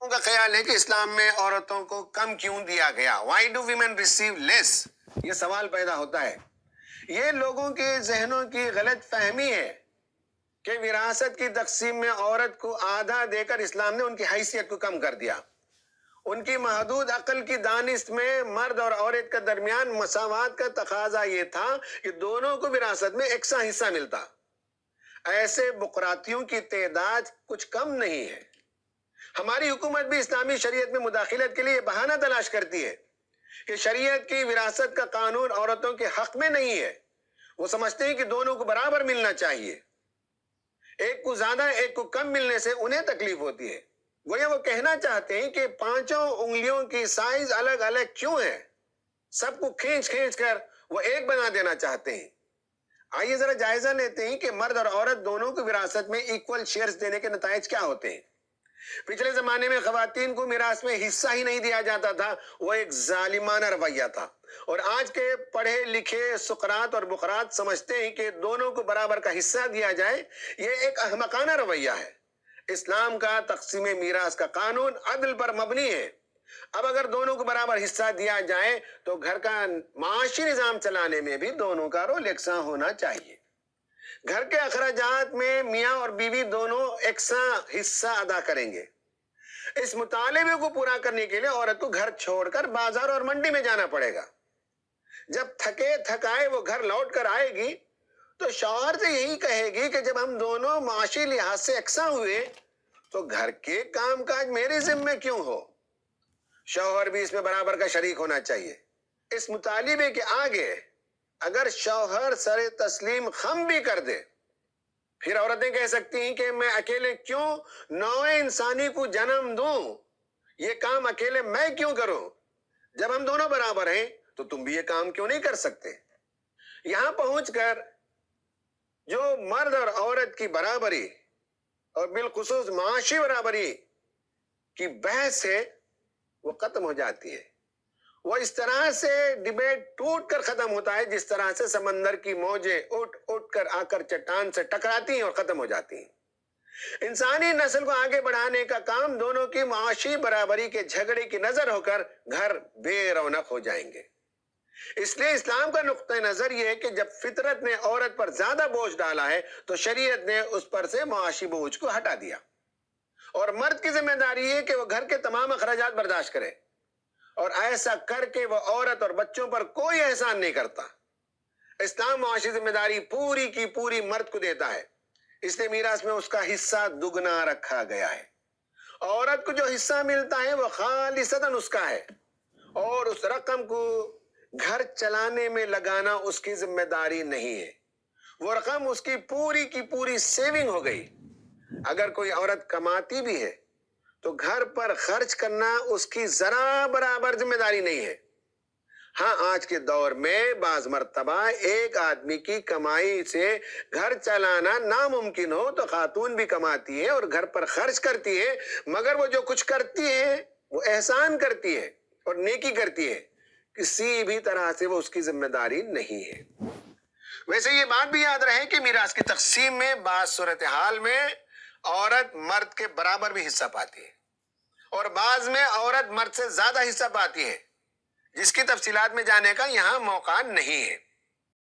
کا خیال ہے کہ اسلام میں عورتوں کو کم کیوں دیا گیا؟ وائی ڈو ویمن ریسیو لیس؟ یہ سوال پیدا ہوتا ہے۔ یہ لوگوں کے ذہنوں کی غلط فہمی ہے کہ وراثت کی تقسیم میں عورت کو آدھا دے کر اسلام نے ان کی حیثیت کو کم کر دیا۔ ان کی محدود عقل کی دانست میں مرد اور عورت کے درمیان مساوات کا تقاضا یہ تھا کہ دونوں کو وراثت میں یکساں حصہ ملتا۔ ایسے بقراتیوں کی تعداد کچھ کم نہیں ہے۔ ہماری حکومت بھی اسلامی شریعت میں مداخلت کے لیے بہانہ تلاش کرتی ہے کہ شریعت کی وراثت کا قانون عورتوں کے حق میں نہیں ہے۔ وہ سمجھتے ہیں کہ دونوں کو برابر ملنا چاہیے۔ ایک کو زیادہ ایک کو کم ملنے سے انہیں تکلیف ہوتی ہے۔ وہ کہنا چاہتے ہیں کہ پانچوں انگلیوں کی سائز الگ الگ کیوں ہے؟ سب کو کھینچ کھینچ کر وہ ایک بنا دینا چاہتے ہیں۔ آئیے ذرا جائزہ لیتے ہیں کہ مرد اور عورت دونوں کو وراثت میں ایکول شیئرز دینے کے نتائج کیا ہوتے ہیں۔ پچھلے زمانے میں خواتین کو میراث میں حصہ ہی نہیں دیا جاتا تھا، وہ ایک ظالمانہ رویہ تھا۔ اور آج کے پڑھے لکھے سقراط اور بقراط سمجھتے ہیں کہ دونوں کو برابر کا حصہ دیا جائے، یہ ایک احمقانہ رویہ ہے۔ اسلام کا تقسیم میراث کا قانون عدل پر مبنی ہے۔ اب اگر دونوں کو برابر حصہ دیا جائے تو گھر کا معاشی نظام چلانے میں بھی دونوں کا رول یکساں ہونا چاہیے۔ گھر کے اخراجات میں میاں اور بیوی دونوں یکساں حصہ ادا کریں گے۔ اس مطالبے کو پورا کرنے کے لیے عورت کو گھر چھوڑ کر بازار اور منڈی میں جانا پڑے گا۔ جب تھکے تھکائے وہ گھر لوٹ کر آئے گی تو شوہر سے یہی کہے گی کہ جب ہم دونوں معاشی لحاظ سے یکساں ہوئے تو گھر کے کام کاج میرے ذمے کیوں ہو؟ شوہر بھی اس میں برابر کا شریک ہونا چاہیے۔ اس مطالبے کے آگے اگر شوہر سر تسلیم خم بھی کر دے، پھر عورتیں کہہ سکتی ہیں کہ میں اکیلے کیوں نوع انسانی کو جنم دوں؟ یہ کام اکیلے میں کیوں کروں؟ جب ہم دونوں برابر ہیں تو تم بھی یہ کام کیوں نہیں کر سکتے؟ یہاں پہنچ کر جو مرد اور عورت کی برابری اور بالخصوص معاشی برابری کی بحث ہے وہ ختم ہو جاتی ہے۔ وہ اس طرح سے ڈیبیٹ ٹوٹ کر ختم ہوتا ہے جس طرح سے سمندر کی موجیں اٹھ اٹھ کر آ کر چٹان سے ٹکراتی ہیں اور ختم ہو جاتی ہیں۔ انسانی نسل کو آگے بڑھانے کا کام دونوں کی معاشی برابری کے جھگڑے کی نظر ہو کر گھر بے رونق ہو جائیں گے۔ اس لیے اسلام کا نقطہ نظر یہ ہے کہ جب فطرت نے عورت پر زیادہ بوجھ ڈالا ہے تو شریعت نے اس پر سے معاشی بوجھ کو ہٹا دیا، اور مرد کی ذمہ داری ہے کہ وہ گھر کے تمام اخراجات برداشت کرے، اور ایسا کر کے وہ عورت اور بچوں پر کوئی احسان نہیں کرتا۔ اسلام معاشی ذمہ داری پوری کی پوری مرد کو دیتا ہے، اس لیے میراث میں اس کا حصہ دگنا رکھا گیا ہے۔ عورت کو جو حصہ ملتا ہے وہ خالصتاً اس کا ہے، اور اس رقم کو گھر چلانے میں لگانا اس کی ذمہ داری نہیں ہے۔ وہ رقم اس کی پوری سیونگ ہو گئی۔ اگر کوئی عورت کماتی بھی ہے تو گھر پر خرچ کرنا اس کی ذرا برابر ذمہ داری نہیں ہے۔ ہاں، آج کے دور میں بعض مرتبہ ایک آدمی کی کمائی سے گھر چلانا ناممکن ہو تو خاتون بھی کماتی ہے اور گھر پر خرچ کرتی ہے، مگر وہ جو کچھ کرتی ہے وہ احسان کرتی ہے اور نیکی کرتی ہے، کسی بھی طرح سے وہ اس کی ذمہ داری نہیں ہے۔ ویسے یہ بات بھی یاد رہے کہ میراث کی تقسیم میں بعض صورتحال میں عورت مرد کے برابر بھی حصہ پاتی ہے، اور بعض میں عورت مرد سے زیادہ حصہ پاتی ہے، جس کی تفصیلات میں جانے کا یہاں موقع نہیں ہے۔